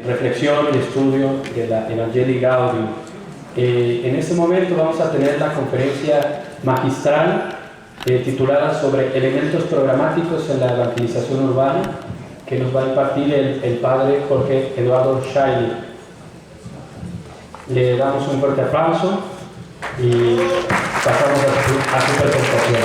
reflexión y estudio de la Evangelii Gaudium. En este momento vamos a tener la conferencia magistral titulada sobre elementos programáticos en la evangelización urbana, que nos va a impartir el padre Jorge Eduardo Scheili. Le damos un fuerte aplauso y pasamos a su presentación.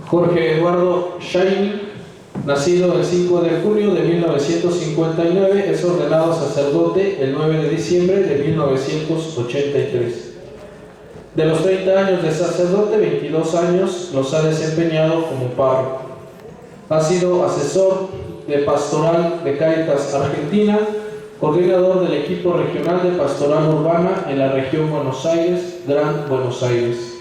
Jorge Eduardo Scheili, nacido el 5 de junio de 1959, es ordenado sacerdote el 9 de diciembre de 1983. De los 30 años de sacerdote, 22 años los ha desempeñado como párroco. Ha sido asesor de pastoral de Cáritas Argentina, coordinador del equipo regional de pastoral urbana en la región Buenos Aires, Gran Buenos Aires.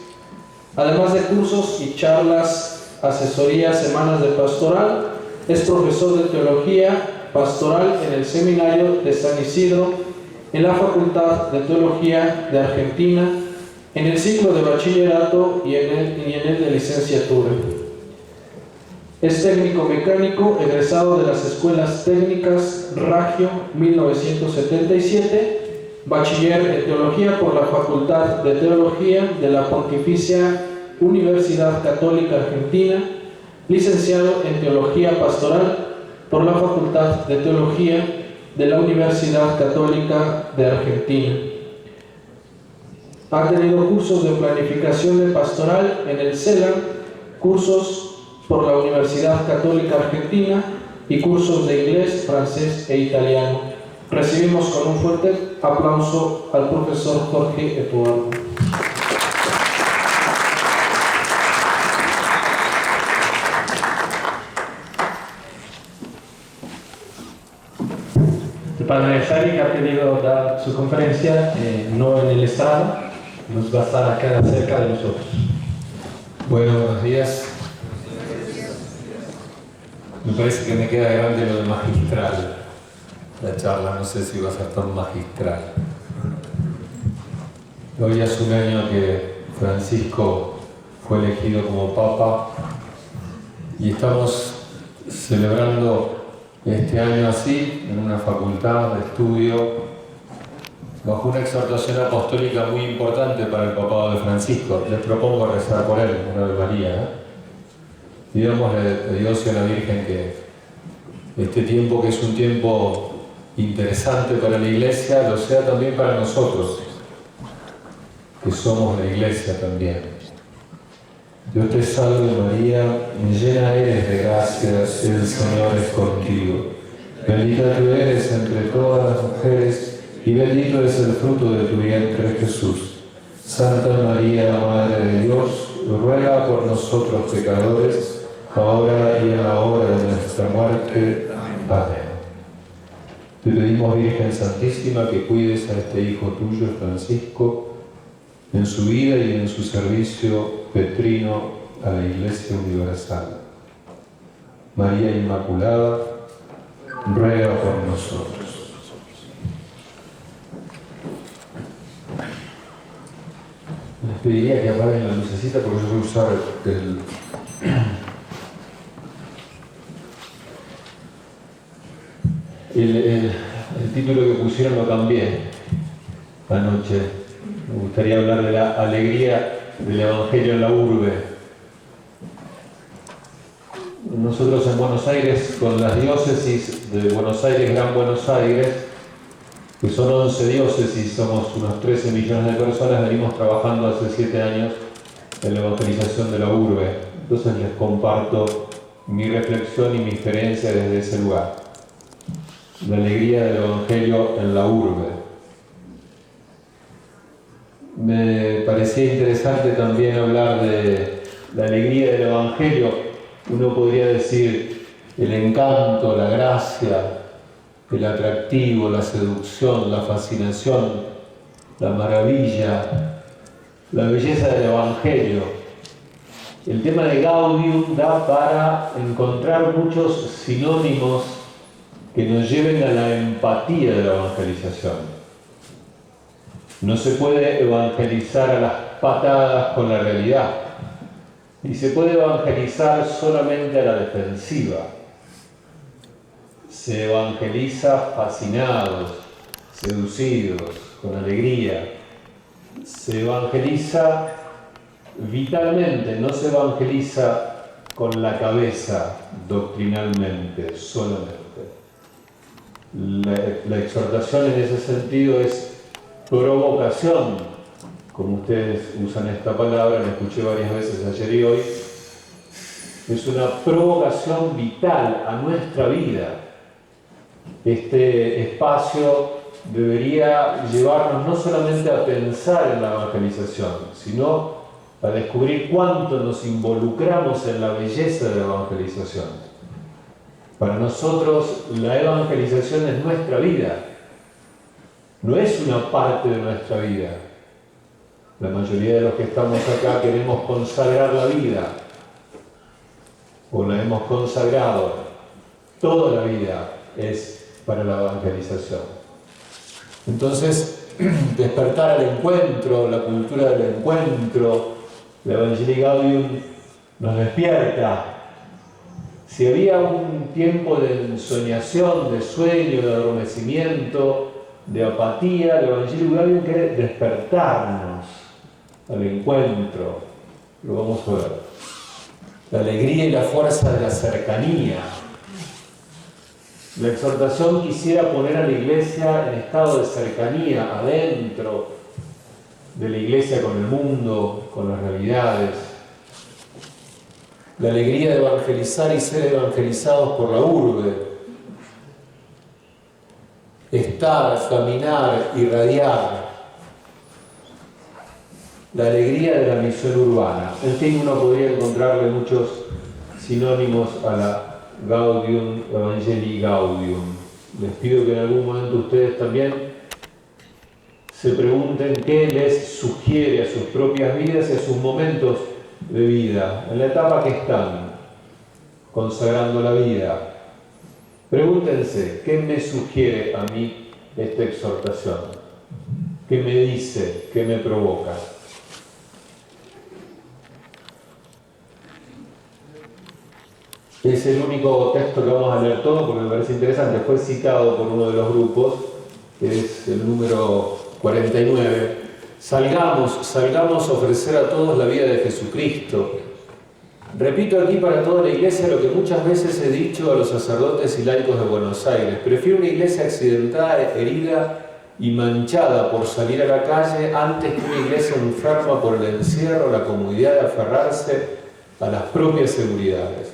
Además de cursos y charlas, asesorías, semanas de pastoral, es profesor de teología pastoral en el Seminario de San Isidro, en la Facultad de Teología de Argentina, en el ciclo de bachillerato y en el de licenciatura. Es técnico mecánico, egresado de las escuelas técnicas Ragio 1977, bachiller en teología por la Facultad de Teología de la Pontificia Universidad Católica Argentina, licenciado en teología pastoral por la Facultad de Teología de la Universidad Católica de Argentina. Ha tenido cursos de planificación de pastoral en el CELA, cursos por la Universidad Católica Argentina y cursos de inglés, francés e italiano. Recibimos con un fuerte aplauso al profesor Jorge Eduardo. El padre Scheili ha pedido dar su conferencia, no en el estrado, nos va a estar acá cerca de nosotros. Bueno, buenos días. Me parece que me queda grande lo de magistral. La charla, no sé si va a ser tan magistral. Hoy hace un año que Francisco fue elegido como Papa y estamos celebrando este año así, en una facultad de estudio, bajo una exhortación apostólica muy importante para el papado de Francisco. Les propongo rezar por él, una Ave María. Digámosle a Dios y a la Virgen que este tiempo, que es un tiempo interesante para la Iglesia, lo sea también para nosotros, que somos la Iglesia también. Dios te salve María, llena eres de gracia, el Señor es contigo. Bendita tú eres entre todas las mujeres y bendito es el fruto de tu vientre Jesús. Santa María, Madre de Dios, ruega por nosotros pecadores, ahora y en la hora de nuestra muerte. Amén. Te pedimos, Virgen Santísima, que cuides a este hijo tuyo, Francisco, en su vida y en su servicio petrino a la Iglesia Universal. María Inmaculada, ruega por nosotros. Les pediría que apaguen la lucecita porque yo voy a usar el título que pusieron, lo cambié anoche. Me gustaría hablar de la alegría del Evangelio en la urbe. Nosotros en Buenos Aires, con las diócesis de Buenos Aires, Gran Buenos Aires, que son 11 diócesis, somos unos 13 millones de personas, venimos trabajando hace 7 años en la evangelización de la urbe. Entonces les comparto mi reflexión y mi experiencia desde ese lugar. La alegría del Evangelio en la urbe. Me parecía interesante también hablar de la alegría del Evangelio. Uno podría decir el encanto, la gracia, el atractivo, la seducción, la fascinación, la maravilla, la belleza del Evangelio. El tema de Gaudium da para encontrar muchos sinónimos que nos lleven a la empatía de la evangelización. No se puede evangelizar a las patadas con la realidad. Y se puede evangelizar solamente a la defensiva. Se evangeliza fascinados, seducidos, con alegría. Se evangeliza vitalmente, no se evangeliza con la cabeza doctrinalmente solamente. La exhortación en ese sentido es provocación, como ustedes usan esta palabra, la escuché varias veces ayer y hoy. Es una provocación vital a nuestra vida. Este espacio debería llevarnos no solamente a pensar en la evangelización, sino a descubrir cuánto nos involucramos en la belleza de la evangelización. Para nosotros la evangelización es nuestra vida, no es una parte de nuestra vida. La mayoría de los que estamos acá queremos consagrar la vida, o la hemos consagrado. Toda la vida es para la evangelización. Entonces, despertar al encuentro, la cultura del encuentro, la Evangelii Gaudium nos despierta. Si había un tiempo de ensoñación, de sueño, de adormecimiento, de apatía, la Evangelii Gaudium quiere despertarnos al encuentro. Lo vamos a ver. La alegría y la fuerza de la cercanía. La exhortación quisiera poner a la Iglesia en estado de cercanía, adentro de la Iglesia con el mundo, con las realidades. La alegría de evangelizar y ser evangelizados por la urbe. Estar, caminar, irradiar. La alegría de la misión urbana. En fin, uno podría encontrarle muchos sinónimos a la Gaudium, Evangelii Gaudium. Les pido que en algún momento ustedes también se pregunten qué les sugiere a sus propias vidas y a sus momentos de vida, en la etapa que están, consagrando la vida. Pregúntense, ¿qué me sugiere a mí esta exhortación? ¿Qué me dice? ¿Qué me provoca? Es el único texto que vamos a leer todo porque me parece interesante. Fue citado por uno de los grupos, que es el número 49. Salgamos a ofrecer a todos la vida de Jesucristo. Repito aquí para toda la Iglesia lo que muchas veces he dicho a los sacerdotes y laicos de Buenos Aires. Prefiero una Iglesia accidentada, herida y manchada por salir a la calle antes que una Iglesia enferma por el encierro, la comodidad de aferrarse a las propias seguridades.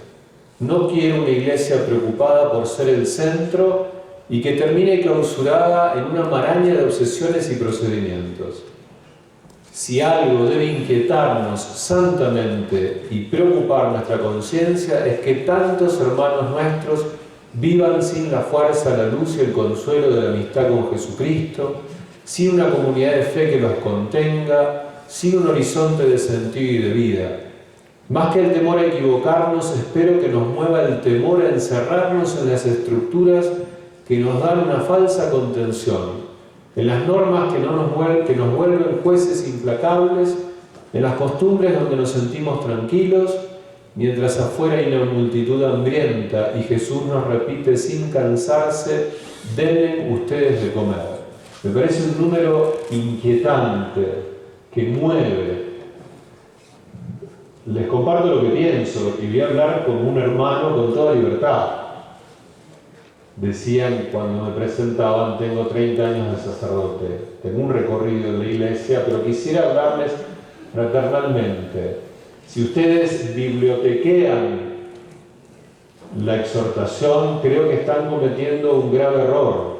No quiero una Iglesia preocupada por ser el centro y que termine clausurada en una maraña de obsesiones y procedimientos. Si algo debe inquietarnos santamente y preocupar nuestra conciencia es que tantos hermanos nuestros vivan sin la fuerza, la luz y el consuelo de la amistad con Jesucristo, sin una comunidad de fe que los contenga, sin un horizonte de sentido y de vida. Más que el temor a equivocarnos, espero que nos mueva el temor a encerrarnos en las estructuras que nos dan una falsa contención, en las normas que nos vuelven jueces implacables, en las costumbres donde nos sentimos tranquilos, mientras afuera hay una multitud hambrienta y Jesús nos repite sin cansarse, denle ustedes de comer. Me parece un número inquietante que mueve. Les comparto lo que pienso y voy a hablar como un hermano con toda libertad. Decían cuando me presentaban, tengo 30 años de sacerdote, tengo un recorrido en la Iglesia, pero quisiera hablarles fraternalmente. Si ustedes bibliotequean la exhortación, creo que están cometiendo un grave error.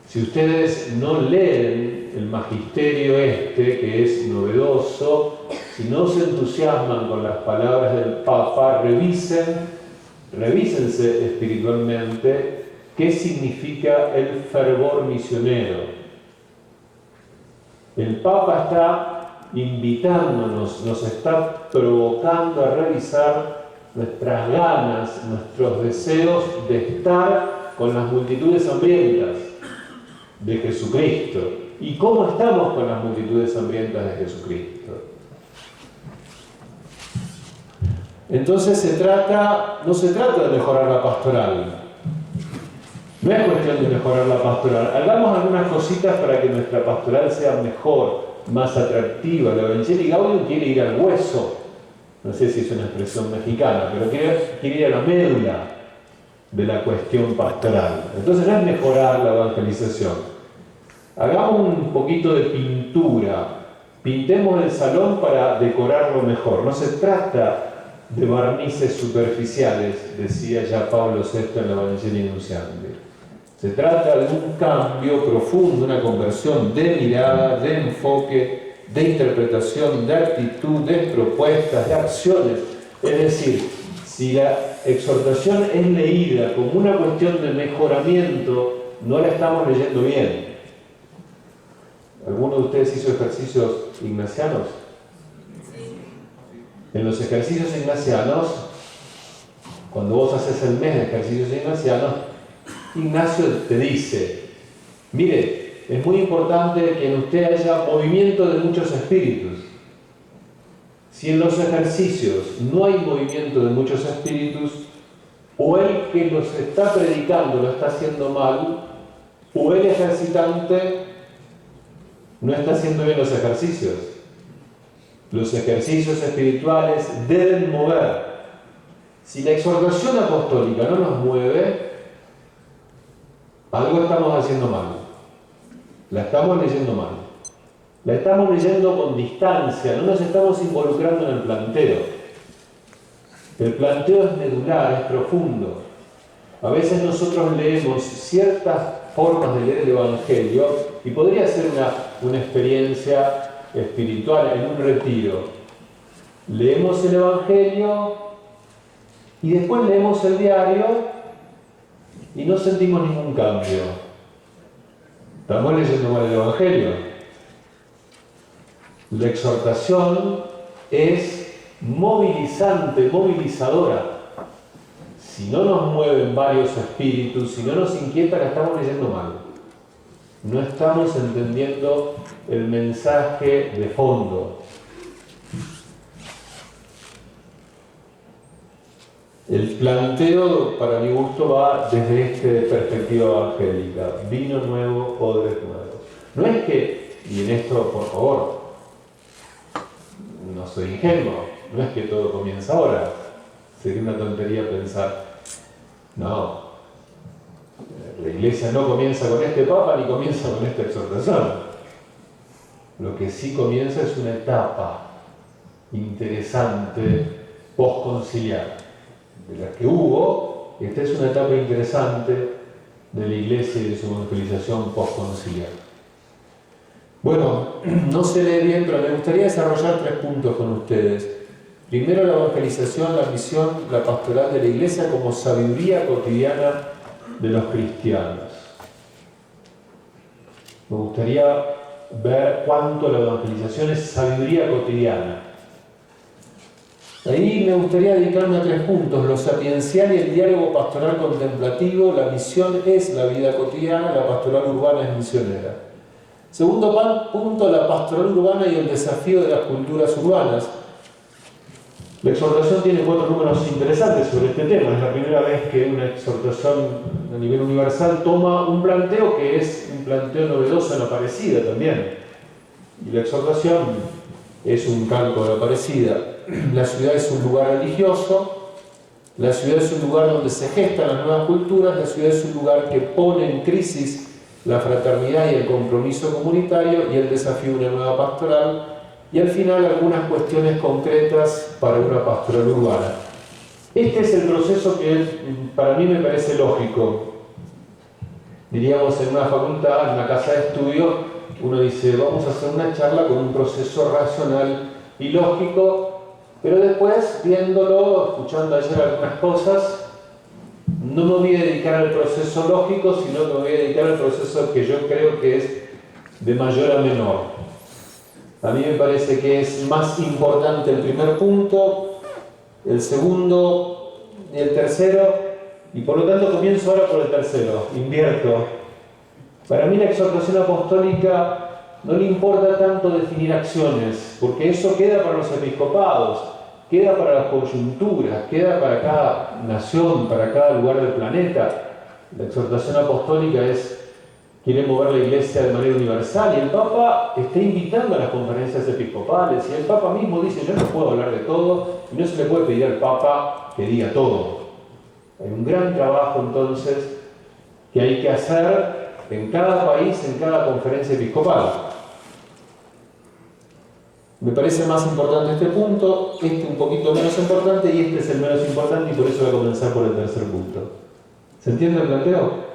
Si ustedes no leen el magisterio que es novedoso, si no se entusiasman con las palabras del Papa, revísense espiritualmente qué significa el fervor misionero. El Papa está invitándonos, nos está provocando a revisar nuestras ganas, nuestros deseos de estar con las multitudes hambrientas de Jesucristo. y cómo estamos con las multitudes hambrientas de Jesucristo. Entonces no se trata de mejorar la pastoral. No es cuestión de mejorar la pastoral. Hagamos algunas cositas para que nuestra pastoral sea mejor, más atractiva. La Evangelii Gaudium quiere ir al hueso. No sé si es una expresión mexicana, pero quiere ir a la médula de la cuestión pastoral. Entonces no es mejorar la evangelización. Hagamos un poquito de pintura. Pintemos el salón para decorarlo mejor. No se trata de barnices superficiales, decía ya Pablo VI en la Evangelii Nuntiandi. Se trata de un cambio profundo, una conversión de mirada, de enfoque, de interpretación, de actitud, de propuestas, de acciones. Es decir, si la exhortación es leída como una cuestión de mejoramiento, no la estamos leyendo bien. ¿Alguno de ustedes hizo ejercicios ignacianos? En los ejercicios ignacianos, cuando vos haces el mes de ejercicios ignacianos, Ignacio te dice, mire, es muy importante que en usted haya movimiento de muchos espíritus. Si en los ejercicios no hay movimiento de muchos espíritus, o el que los está predicando lo está haciendo mal, o el ejercitante no está haciendo bien los ejercicios. Los ejercicios espirituales deben mover. Si la exhortación apostólica no nos mueve, algo estamos haciendo mal. La estamos leyendo mal. La estamos leyendo con distancia, no nos estamos involucrando en el planteo. El planteo es medular, es profundo. A veces nosotros leemos ciertas formas de leer el Evangelio y podría ser una experiencia espiritual en un retiro. Leemos el Evangelio y después leemos el diario y no sentimos ningún cambio. ¿Estamos leyendo mal el Evangelio? La exhortación es movilizante, movilizadora. Si no nos mueven varios espíritus, si no nos inquieta, la estamos leyendo mal. No estamos entendiendo el mensaje de fondo. El planteo, para mi gusto, va desde esta perspectiva evangélica. Vino nuevo, odres nuevos. No es que, y en esto, por favor, no soy ingenuo, no es que todo comienza ahora. Sería una tontería pensar, no, la iglesia no comienza con este papa ni comienza con esta exhortación. Lo que sí comienza es una etapa interesante postconciliar. De las que hubo, esta es una etapa interesante de la iglesia y de su evangelización postconciliar. Bueno, no se lee bien, pero me gustaría desarrollar 3 puntos con ustedes. Primero, la evangelización, la misión, la pastoral de la iglesia como sabiduría cotidiana de los cristianos. Me gustaría ver cuánto la evangelización es sabiduría cotidiana. Ahí me gustaría dedicarme a 3 puntos: lo sapiencial y el diálogo pastoral contemplativo. La misión es la vida cotidiana, la pastoral urbana es misionera. Segundo punto, la pastoral urbana y el desafío de las culturas urbanas. La exhortación tiene 4 números interesantes sobre este tema. Es la primera vez que una exhortación a nivel universal toma un planteo que es un planteo novedoso en la Aparecida también. Y la exhortación es un calco de la Aparecida. La ciudad es un lugar religioso, la ciudad es un lugar donde se gestan las nuevas culturas, la ciudad es un lugar que pone en crisis la fraternidad y el compromiso comunitario y el desafío de una nueva pastoral, y al final algunas cuestiones concretas para una pastoral urbana. Este es el proceso que para mí me parece lógico. Diríamos en una facultad, en una casa de estudio, uno dice, vamos a hacer una charla con un proceso racional y lógico, pero después, viéndolo, escuchando ayer algunas cosas, no me voy a dedicar al proceso lógico, sino que me voy a dedicar al proceso que yo creo que es de mayor a menor. A mí me parece que es más importante el primer punto, el segundo y el tercero, y por lo tanto comienzo ahora por el tercero, invierto. Para mí la exhortación apostólica no le importa tanto definir acciones, porque eso queda para los episcopados, queda para las coyunturas, queda para cada nación, para cada lugar del planeta. La exhortación apostólica quiere mover la Iglesia de manera universal, y el Papa está invitando a las conferencias episcopales, y el Papa mismo dice: yo no puedo hablar de todo, y no se le puede pedir al Papa que diga todo. Hay un gran trabajo entonces que hay que hacer en cada país, en cada conferencia episcopal. Me parece más importante este punto, este un poquito menos importante, y este es el menos importante, y por eso voy a comenzar por el tercer punto. ¿Se entiende el planteo?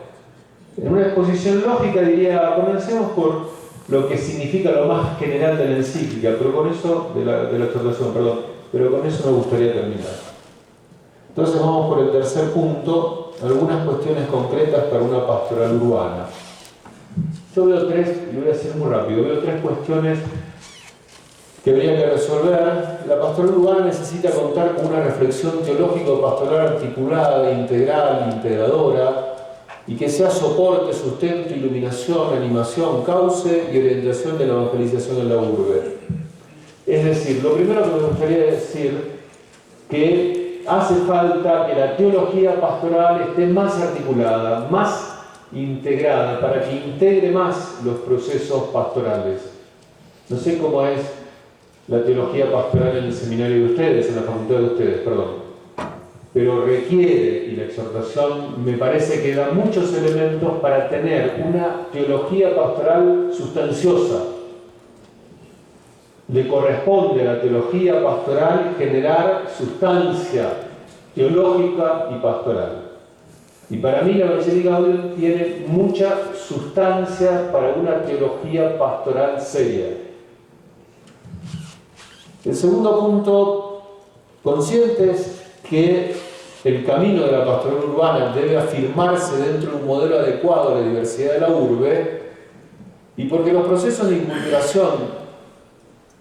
En una exposición lógica diría: comencemos por lo que significa lo más general de la encíclica, pero con eso, de la exhortación, perdón, pero con eso me gustaría terminar. Entonces vamos por el tercer punto, algunas cuestiones concretas para una pastoral urbana. Yo veo tres, y voy a decir muy rápido, veo tres cuestiones que habría que resolver. La pastoral urbana necesita contar con una reflexión teológico-pastoral articulada, integral, integradora, y que sea soporte, sustento, iluminación, animación, cauce y orientación de la evangelización en la urbe. Es decir, lo primero que me gustaría decir que hace falta que la teología pastoral esté más articulada, más integrada, para que integre más los procesos pastorales. No sé cómo es la teología pastoral en el seminario de ustedes, en la facultad de ustedes, perdón, pero requiere, y la exhortación me parece que da muchos elementos para tener una teología pastoral sustanciosa. Le corresponde a la teología pastoral generar sustancia teológica y pastoral. Y para mí la Evangelii Gaudium tiene mucha sustancia para una teología pastoral seria. El segundo punto, conscientes que el camino de la pastoral urbana debe afirmarse dentro de un modelo adecuado a la diversidad de la urbe, y porque los procesos de inculturación,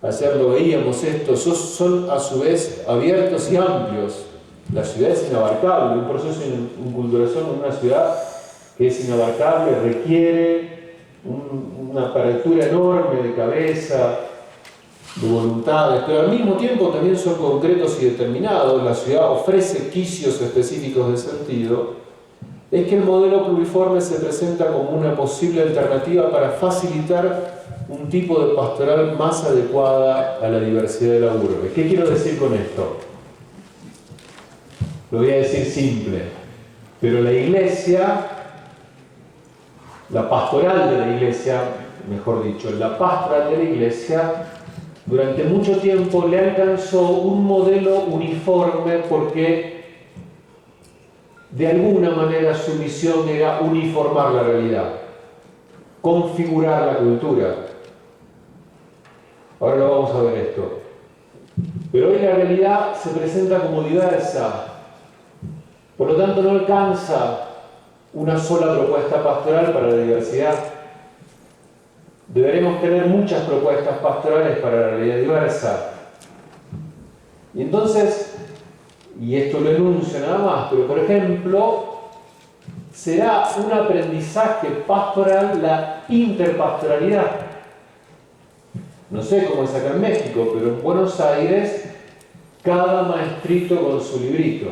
ayer lo veíamos esto, son a su vez abiertos y amplios. La ciudad es inabarcable, un proceso de inculturación en una ciudad que es inabarcable requiere una apertura enorme de cabeza, de voluntades, pero al mismo tiempo también son concretos y determinados. La ciudad ofrece quicios específicos de sentido. Es que el modelo pluriforme se presenta como una posible alternativa para facilitar un tipo de pastoral más adecuada a la diversidad de la urbe. ¿Qué quiero decir con esto? Lo voy a decir simple, pero la Iglesia, la pastoral de la Iglesia, mejor dicho, la pastoral de la Iglesia, durante mucho tiempo le alcanzó un modelo uniforme porque de alguna manera su misión era uniformar la realidad, configurar la cultura. Ahora lo vamos a ver esto. Pero hoy la realidad se presenta como diversa. Por lo tanto, no alcanza una sola propuesta pastoral para la diversidad. Deberemos tener muchas propuestas pastorales para la realidad diversa. Y entonces, y esto lo enuncio nada más, pero por ejemplo, será un aprendizaje pastoral la interpastoralidad. No sé cómo es acá en México, pero en Buenos Aires, cada maestrito con su librito.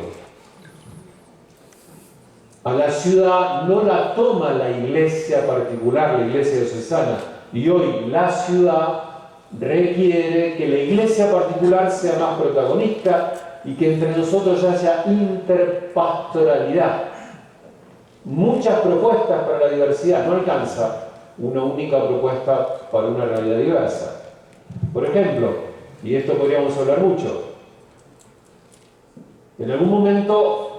A la ciudad no la toma la iglesia particular, la iglesia diocesana, y hoy la ciudad requiere que la iglesia particular sea más protagonista y que entre nosotros haya interpastoralidad. Muchas propuestas para la diversidad, no alcanza una única propuesta para una realidad diversa. Por ejemplo, y esto podríamos hablar mucho, en algún momento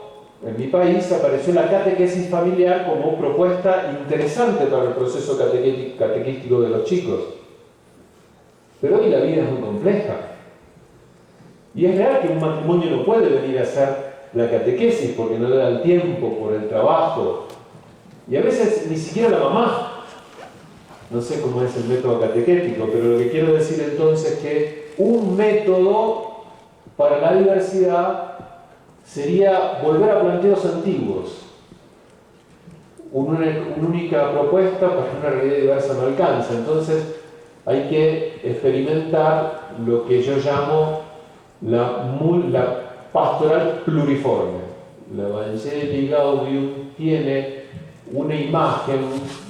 en mi país apareció la catequesis familiar como propuesta interesante para el proceso catequístico de los chicos. Pero hoy la vida es muy compleja. Y es real que un matrimonio no puede venir a hacer la catequesis porque no le da el tiempo, por el trabajo. Y a veces ni siquiera la mamá. No sé cómo es el método catequético, pero lo que quiero decir entonces es que un método para la diversidad sería volver a planteos antiguos. Una única propuesta para una realidad diversa no alcanza. Entonces, hay que experimentar lo que yo llamo la pastoral pluriforme. La Evangelii Gaudium tiene una imagen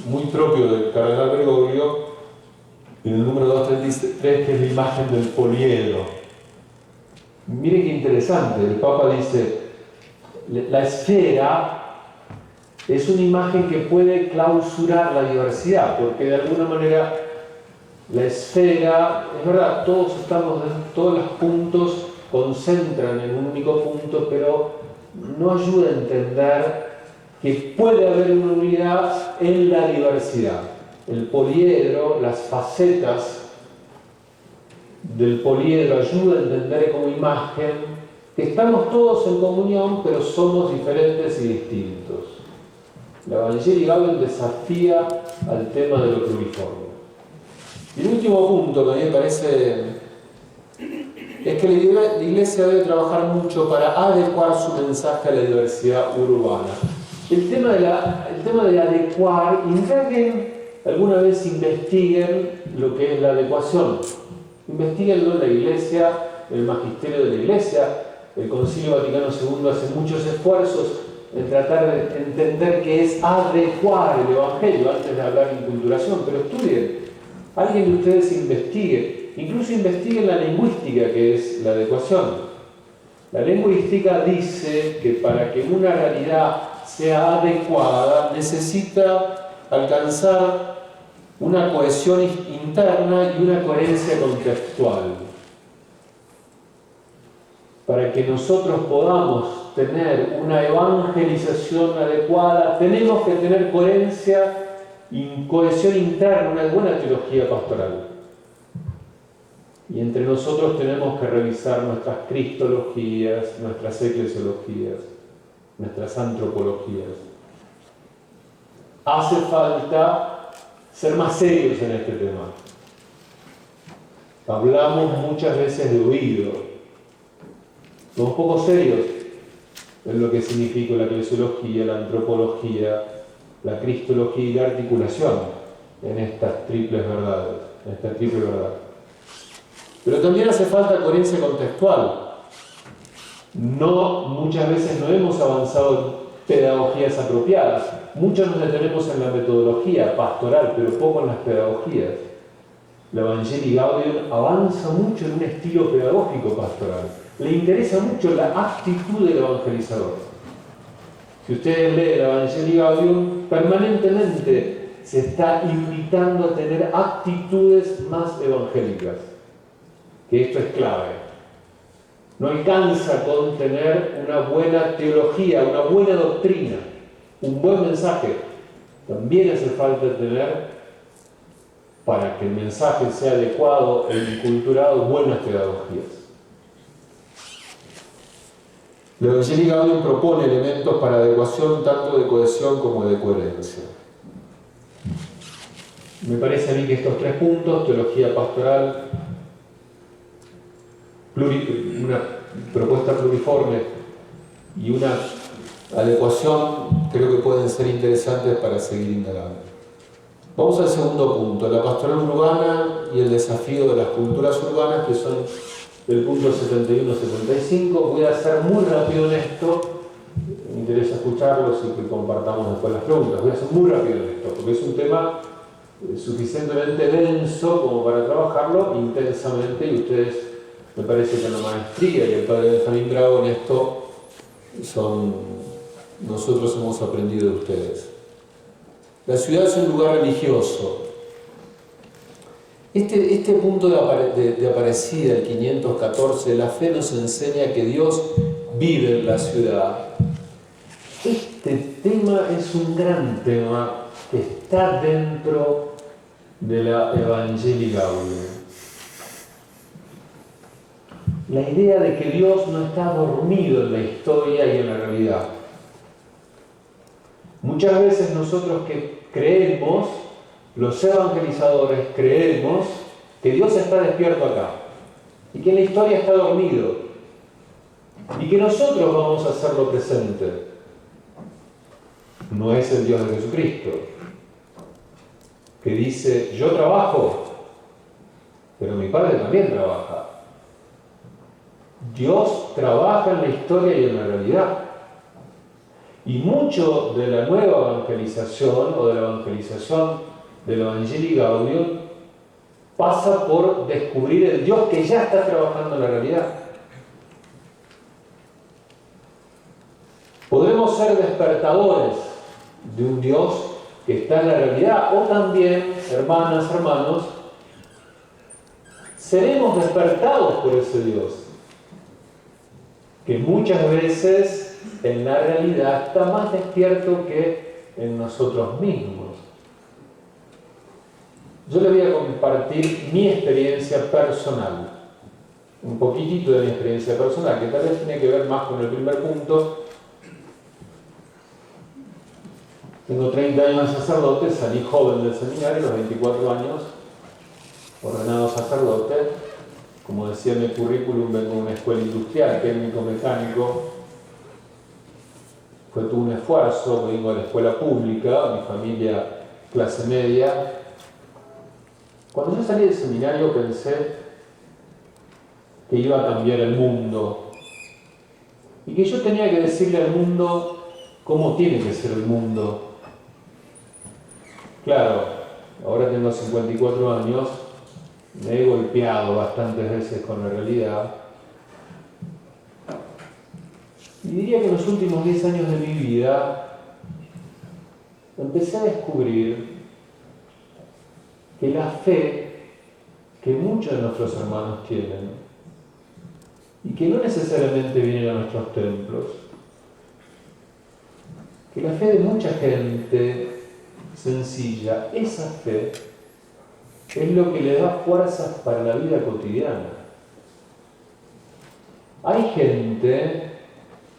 muy propio del cardenal Bergoglio en el número 233, que es la imagen del poliedro. Miren qué interesante, el Papa dice, la esfera es una imagen que puede clausurar la diversidad, porque de alguna manera la esfera, es verdad, todos los puntos concentran en un único punto, pero no ayuda a entender que puede haber una unidad en la diversidad. El poliedro, las facetas del poliedro ayudan a entender como imagen que estamos todos en comunión, pero somos diferentes y distintos. La Evangelii Gaudium desafía al tema de lo pluriforme. Y el último punto que a mí me parece es que la Iglesia debe trabajar mucho para adecuar su mensaje a la diversidad urbana. El tema de adecuar, alguna vez investiguen lo que es la adecuación. Investíguenlo en la Iglesia, en el magisterio de la Iglesia. El Concilio Vaticano II hace muchos esfuerzos en tratar de entender qué es adecuar el Evangelio antes de hablar de inculturación, pero estudien. Alguien de ustedes investigue, incluso investiguen la lingüística, que es la adecuación. La lingüística dice que para que una realidad sea adecuada necesita alcanzar una cohesión interna y una coherencia contextual. Para que nosotros podamos tener una evangelización adecuada, tenemos que tener coherencia y cohesión interna, una buena teología pastoral. Y entre nosotros tenemos que revisar nuestras cristologías, nuestras eclesiologías, nuestras antropologías. Hace falta ser más serios en este tema. Hablamos muchas veces de oído. Somos poco serios en lo que significa la eclesiología, la antropología, la cristología y la articulación en estas triples verdades, en esta triple verdad. Pero también hace falta coherencia contextual. Muchas veces no hemos avanzado en pedagogías apropiadas. Muchos nos detenemos en la metodología pastoral, pero poco en las pedagogías. La Evangelii Gaudium avanza mucho en un estilo pedagógico pastoral. Le interesa mucho la actitud del evangelizador. Si ustedes leen la Evangelii Gaudium, permanentemente se está invitando a tener actitudes más evangélicas. Que esto es clave. No alcanza con tener una buena teología, una buena doctrina, un buen mensaje. También hace falta tener, para que el mensaje sea adecuado e inculturado, buenas pedagogías. La Evangelii Gaudium propone elementos para adecuación tanto de cohesión como de coherencia. Me parece a mí que estos tres puntos, teología pastoral, una propuesta pluriforme y una adecuación, creo que pueden ser interesantes para seguir indagando. Vamos al segundo punto, la pastoral urbana y el desafío de las culturas urbanas, que son el punto 71-75. Voy a ser muy rápido en esto, me interesa escucharlos y que compartamos después las preguntas. Voy a ser muy rápido en esto, porque es un tema suficientemente denso como para trabajarlo intensamente, y ustedes, me parece que la maestría y el padre Benjamín Bravo en esto nosotros hemos aprendido de ustedes. La ciudad es un lugar religioso. Este punto de Aparecida, el 514, la fe nos enseña que Dios vive en la ciudad. Este tema es un gran tema que está dentro de la Evangelii Gaudium. La idea de que Dios no está dormido en la historia y en la realidad. Muchas veces nosotros que creemos, los evangelizadores creemos que Dios está despierto acá y que en la historia está dormido y que nosotros vamos a hacerlo presente. No es el Dios de Jesucristo, que dice: yo trabajo pero mi padre también trabaja. Dios trabaja en la historia y en la realidad. Y mucho de la nueva evangelización o de la evangelización del Evangelii Gaudium pasa por descubrir el Dios que ya está trabajando en la realidad. Podremos ser despertadores de un Dios que está en la realidad, o también, hermanas, hermanos, seremos despertados por ese Dios, que muchas veces en la realidad está más despierto que en nosotros mismos. Yo le voy a compartir mi experiencia personal, un poquitito de mi experiencia personal, que tal vez tiene que ver más con el primer punto. Tengo 30 años de sacerdote, salí joven del seminario, a los 24 años, ordenado sacerdote. Como decía en el currículum, vengo de una escuela industrial, técnico mecánico. Fue todo un esfuerzo, vengo de la escuela pública, mi familia clase media. Cuando yo salí del seminario pensé que iba a cambiar el mundo y que yo tenía que decirle al mundo cómo tiene que ser el mundo. Claro, ahora tengo 54 años, me he golpeado bastantes veces con la realidad y diría que en los últimos 10 años de mi vida empecé a descubrir que la fe que muchos de nuestros hermanos tienen y que no necesariamente viene a nuestros templos, que la fe de mucha gente sencilla, esa fe es lo que le da fuerzas para la vida cotidiana. Hay gente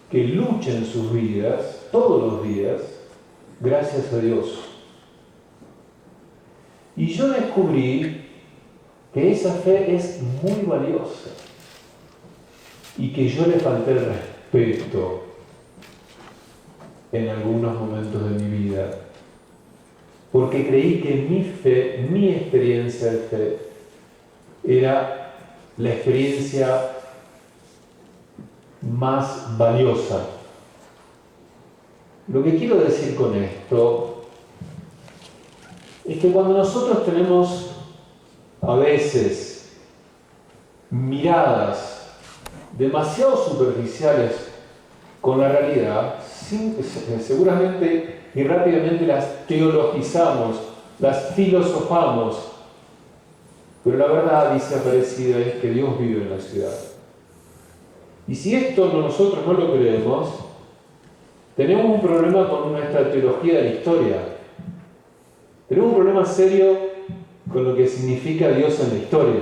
que lucha en sus vidas, todos los días, gracias a Dios. Y yo descubrí que esa fe es muy valiosa y que yo le falté el respeto en algunos momentos de mi vida, porque creí que mi fe, mi experiencia de fe, era la experiencia más valiosa. Lo que quiero decir con esto es que cuando nosotros tenemos a veces miradas demasiado superficiales con la realidad, seguramente y rápidamente las teologizamos, las filosofamos, pero la verdad, dice Aparecida, es que Dios vive en la ciudad. Y si esto nosotros no lo creemos, tenemos un problema con nuestra teología de la historia. Tenemos un problema serio con lo que significa Dios en la historia.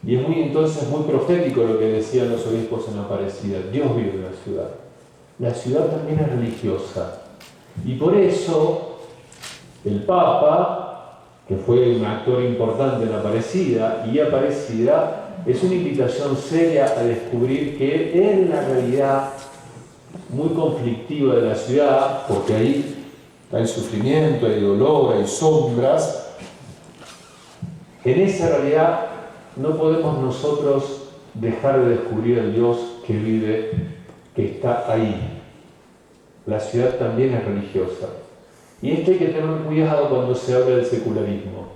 Y es entonces muy profético lo que decían los obispos en Aparecida. Dios vive en la ciudad. La ciudad también es religiosa. Y por eso el Papa, que fue un actor importante en Aparecida, y Aparecida es una invitación seria a descubrir que en la realidad muy conflictiva de la ciudad, porque ahí hay sufrimiento, hay dolor, hay sombras, en esa realidad no podemos nosotros dejar de descubrir al Dios que vive, que está ahí. La ciudad también es religiosa. Y esto hay que tener cuidado cuando se habla del secularismo.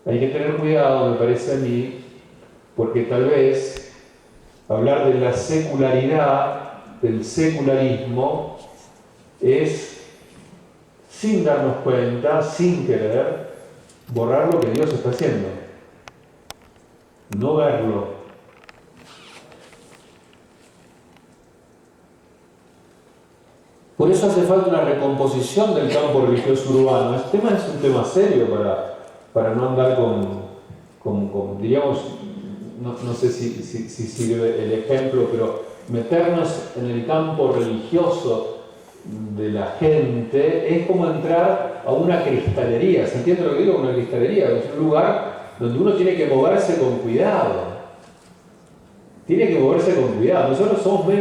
Hay que tener cuidado, me parece a mí, porque tal vez hablar de la secularidad, del secularismo, es, sin darnos cuenta, sin querer, borrar lo que Dios está haciendo. No verlo. Por eso hace falta una recomposición del campo religioso urbano. Este tema es un tema serio para no andar con diríamos, no sé si sirve el ejemplo, pero meternos en el campo religioso de la gente es como entrar a una cristalería. ¿Se entiende lo que digo? Una cristalería es un lugar donde uno tiene que moverse con cuidado. Tiene que moverse con cuidado. Nosotros somos medio